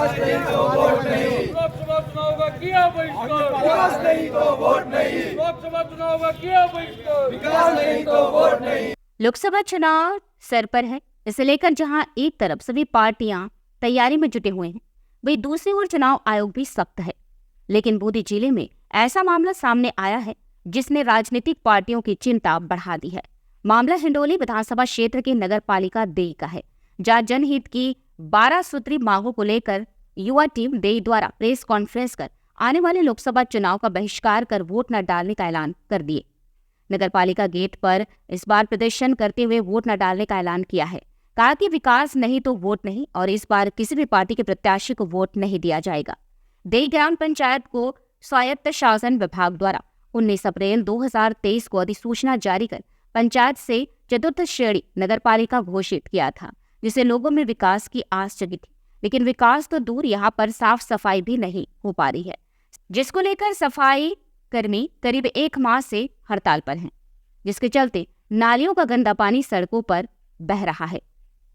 विकास नहीं तो वोट नहीं। लोकसभा चुनाव का किया बहिष्कार। विकास नहीं तो वोट नहीं। लोकसभा चुनाव का किया बहिष्कार। विकास नहीं तो वोट नहीं। लोकसभा चुनाव सर पर है, इसे लेकर जहां एक तरफ सभी पार्टियां तैयारी में जुटे हुए हैं, वहीं दूसरी ओर चुनाव आयोग भी सख्त है। लेकिन बूंदी जिले में ऐसा मामला सामने आया है जिसने राजनीतिक पार्टियों की चिंता बढ़ा दी है। मामला हिंडोली विधानसभा क्षेत्र के नगर पालिका देई का है, जहां जनहित की 12 सूत्री मांगों को लेकर युवा टीम देई द्वारा प्रेस कॉन्फ्रेंस कर आने वाले लोकसभा चुनाव का बहिष्कार कर वोट न डालने का ऐलान कर दिए। नगर पालिका गेट पर इस बार प्रदर्शन करते हुए वोट न डालने का ऐलान किया है। कहा कि विकास नहीं तो वोट नहीं और इस बार किसी भी पार्टी के प्रत्याशी को वोट नहीं दिया जाएगा। देई ग्राम पंचायत को स्वायत्त शासन विभाग द्वारा 19 अप्रैल 2023 को अधिसूचना जारी कर पंचायत से चतुर्थ श्रेणी नगर पालिका घोषित किया था, जिससे लोगों में विकास की आस जगी थी। लेकिन विकास तो दूर, यहाँ पर साफ सफाई भी नहीं हो पा रही है, जिसको लेकर सफाई कर्मी करीब 1 माह से हड़ताल पर हैं, जिसके चलते नालियों का गंदा पानी सड़कों पर बह रहा है।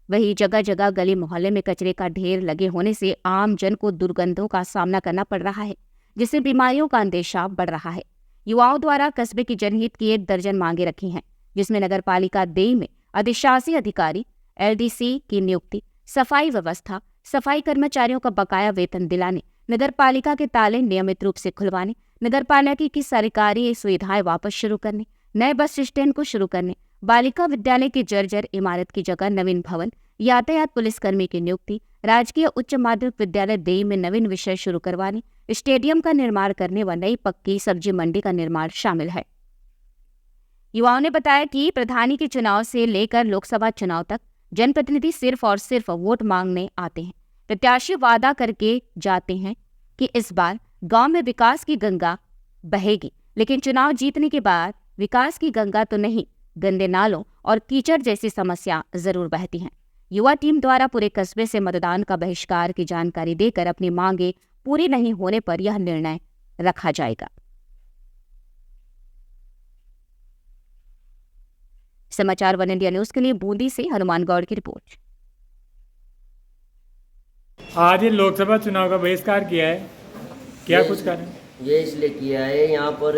वहीं जगह जगह गली मोहल्ले में कचरे का ढेर लगे होने से आम जन को दुर्गंधों का सामना करना पड़ रहा है, जिससे बीमारियों का अंदेशा बढ़ रहा है। युवाओं द्वारा कस्बे की जनहित की 1 दर्जन मांगे रखी हैं, जिसमें नगर पालिका देई में अधिशासी अधिकारी, LDC की नियुक्ति, सफाई व्यवस्था, सफाई कर्मचारियों का बकाया वेतन दिलाने, नगर पालिका के ताले नियमित रूप से खुलवाने, नगर पालिका की सरकारी सुविधाएं वापस शुरू करने, नए बस स्टैंड को शुरू करने, बालिका विद्यालय की जर्जर इमारत की जगह नवीन भवन, यातायात पुलिसकर्मी की नियुक्ति, राजकीय उच्च माध्यमिक विद्यालय देई में नवीन विषय शुरू करवाने, स्टेडियम का निर्माण करने व नई पक्की सब्जी मंडी का निर्माण शामिल है। युवाओं ने बताया कि प्रधानी के चुनाव से लेकर लोकसभा चुनाव तक जनप्रतिनिधि सिर्फ और सिर्फ वोट मांगने आते हैं। प्रत्याशी वादा करके जाते हैं कि इस बार गांव में विकास की गंगा बहेगी, लेकिन चुनाव जीतने के बाद विकास की गंगा तो नहीं, गंदे नालों और कीचड़ जैसी समस्या जरूर बहती हैं। युवा टीम द्वारा पूरे कस्बे से मतदान का बहिष्कार की जानकारी देकर अपनी मांगे पूरी नहीं होने पर यह निर्णय रखा जाएगा। समाचार 1 इंडिया न्यूज के लिए बूंदी से हनुमान गौड़ की रिपोर्ट। आज ये लोकसभा चुनाव का बहिष्कार किया है, क्या कुछ कारण? ये इसलिए किया है, यहाँ पर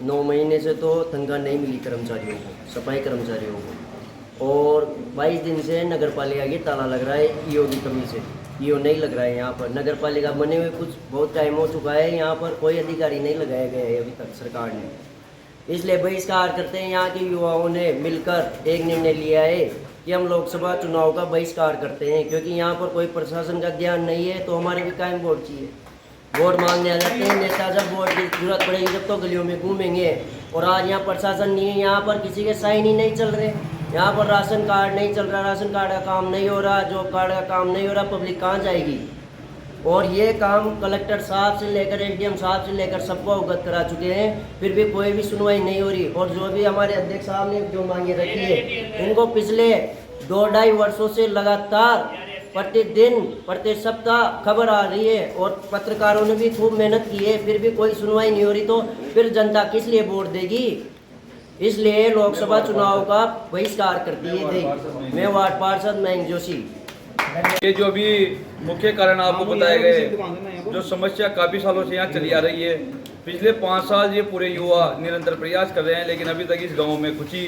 9 महीने से तो तनख्वाह नहीं मिली कर्मचारियों को, सफाई कर्मचारियों को, और 22 दिन से नगर पालिका की ताला लग रहा है ईओ की कमी से। ईओ नहीं लग रहा है यहाँ पर, नगर पालिका बने हुए कुछ बहुत टाइम हो चुका है, यहाँ पर कोई अधिकारी नहीं लगाया गया है अभी तक सरकार ने। इसलिए बहिष्कार करते हैं। यहाँ के युवाओं ने मिलकर एक निर्णय लिया है कि हम लोकसभा चुनाव का बहिष्कार करते हैं, क्योंकि यहाँ पर कोई प्रशासन का ध्यान नहीं है, तो हमारे भी कायम वोट चाहिए। वोट मांगने आ जाते हैं नेता, जब वोट की जरूरत पड़ेगी जब तो गलियों में घूमेंगे, और आज यहाँ प्रशासन नहीं है, यहाँ पर किसी के साइन ही नहीं चल रहे, यहाँ पर राशन कार्ड नहीं चल रहा, राशन कार्ड का काम नहीं हो रहा, जॉब कार्ड का काम नहीं हो रहा, पब्लिक कहाँ जाएगी। और ये काम कलेक्टर साहब से लेकर SDM साहब से लेकर सबको अवगत करा चुके हैं, फिर भी कोई भी सुनवाई नहीं हो रही। और जो भी हमारे अध्यक्ष साहब ने जो मांगे रखी है, इनको पिछले 2-2.5 वर्षों से लगातार प्रतिदिन प्रति सप्ताह खबर आ रही है, और पत्रकारों ने भी खूब मेहनत की है, फिर भी कोई सुनवाई नहीं हो रही, तो फिर जनता किस लिए वोट देगी। इसलिए लोकसभा चुनाव का बहिष्कार करती है। मैं वार्ड पार्षद मयंक जोशी। ये जो भी मुख्य कारण आपको बताए गए, जो समस्या काफ़ी सालों से यहाँ चली आ रही है, पिछले 5 साल ये पूरे युवा निरंतर प्रयास कर रहे हैं, लेकिन अभी तक इस गांव में कुछ ही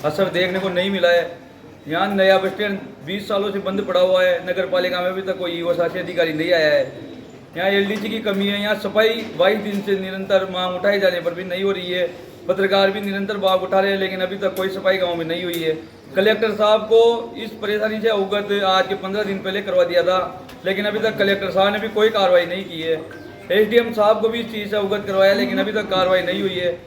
असर देखने को नहीं मिला है। यहाँ नया बस स्टैंड 20 सालों से बंद पड़ा हुआ है, नगर पालिका में अभी तक कोई युवा शासी अधिकारी नहीं आया है। यहाँ LDC की कमी है, यहाँ सफाई 22 दिन से निरंतर मांग उठाए जाने पर भी नहीं हो रही है, पत्रकार भी निरंतर बात उठा रहे हैं, लेकिन अभी तक कोई सफाई गाँव में नहीं हुई है। कलेक्टर साहब को इस परेशानी से अवगत आज के 15 दिन पहले करवा दिया था, लेकिन अभी तक कलेक्टर साहब ने भी कोई कार्रवाई नहीं की है। SDM साहब को भी इस चीज़ से अवगत करवाया, लेकिन अभी तक कार्रवाई नहीं हुई है।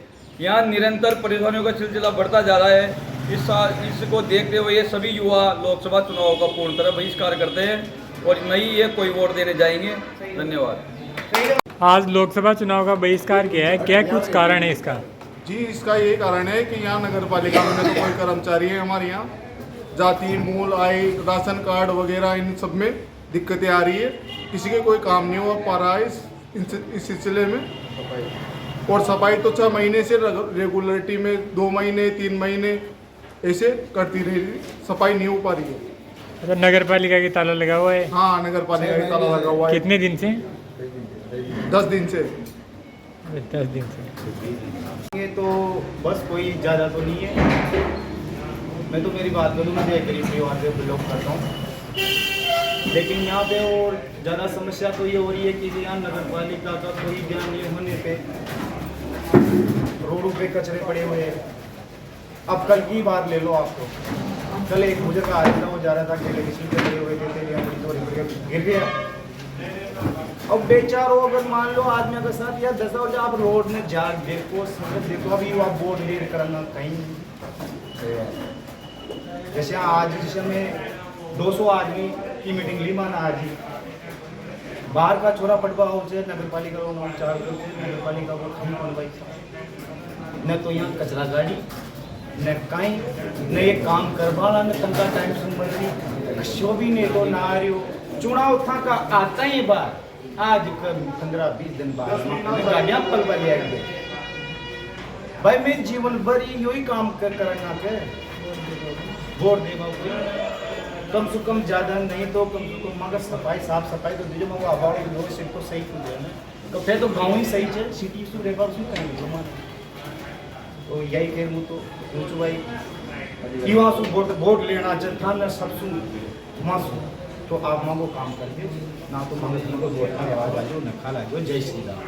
यहाँ निरंतर परेशानियों का सिलसिला बढ़ता जा रहा है। इसको देखते हुए ये सभी युवा लोकसभा चुनाव का पूर्ण तरह बहिष्कार करते हैं और नहीं ये कोई वोट देने जाएंगे। धन्यवाद। आज लोकसभा चुनाव का बहिष्कार किया है, क्या कुछ कारण है इसका? जी, इसका ये कारण है कि यहाँ नगर पालिका में तो कोई कर्मचारी है, हमारे यहाँ जाति मूल आय राशन कार्ड वगैरह इन सब में दिक्कतें आ रही है, किसी के कोई काम नहीं हो पा रहा है इस सिलसिले में। और सफाई तो 6 महीने से रेगुलरिटी में 2 महीने 3 महीने ऐसे करती रही, सफाई नहीं हो पा रही है। तो नगर पालिका की ताला लगा हुआ है। हाँ नगर पालिका का ताला लगा हुआ है। कितने दिन से? 10 दिन से। 10 दिन से। ये तो बस कोई ज़्यादा तो नहीं है। मैं तो मेरी बात करूँ, मैं गरीब परिवार से बिलोंग करता हूँ, लेकिन यहाँ पे और ज़्यादा समस्या तो ये हो रही है कि यहाँ नगर पालिका का कोई ध्यान नहीं होने पे रोडों पे कचरे पड़े हुए हैं। अब कल की बात ले लो आप, तो कल एक बुजुर्ग आ रहा था, वो जा रहा था केले किसी पे पड़े हुए थे, गिर गया। अब बेचारो अगर मान लो आदमी के साथ या 10 और आप रोड में जा देखो देखो, अभी आप बोर्ड ले करना कहीं जैसे आज जैसे में 200 आदमी की मीटिंग ली माना आज ही बाहर का छोरा पटवा हो से नगर पालिका को नगर पालिका को खम भाई न तो यहाँ कचरा गाड़ी न कहीं न ये काम करवाना न तंका टाइम संबंधी शो भी नहीं तो ना आ रही हो। चुनाव था का आता ही बार आज 15-20 दिन बाद गाड़ियाँ पलवा ले आएंगे भाई। मैं जीवन भर यही काम करना के वोट देवा कम से कम ज़्यादा नहीं तो कम से कम मगर सफाई साफ सफाई तो दीजिए मैं आवाड़ लोग से तो सही तो देना तो फिर तो गाँव ही सही है, सिटी से रेबा उसमें कहीं तो यही कह मुँह तो सोचो भाई युवा से वोट लेना चाहता ना सब सुन मासू तो आप मांगो काम कर दो ना तो मांगो वोट आवाज आ जाओ न खा ला जाओ। जय श्री राम।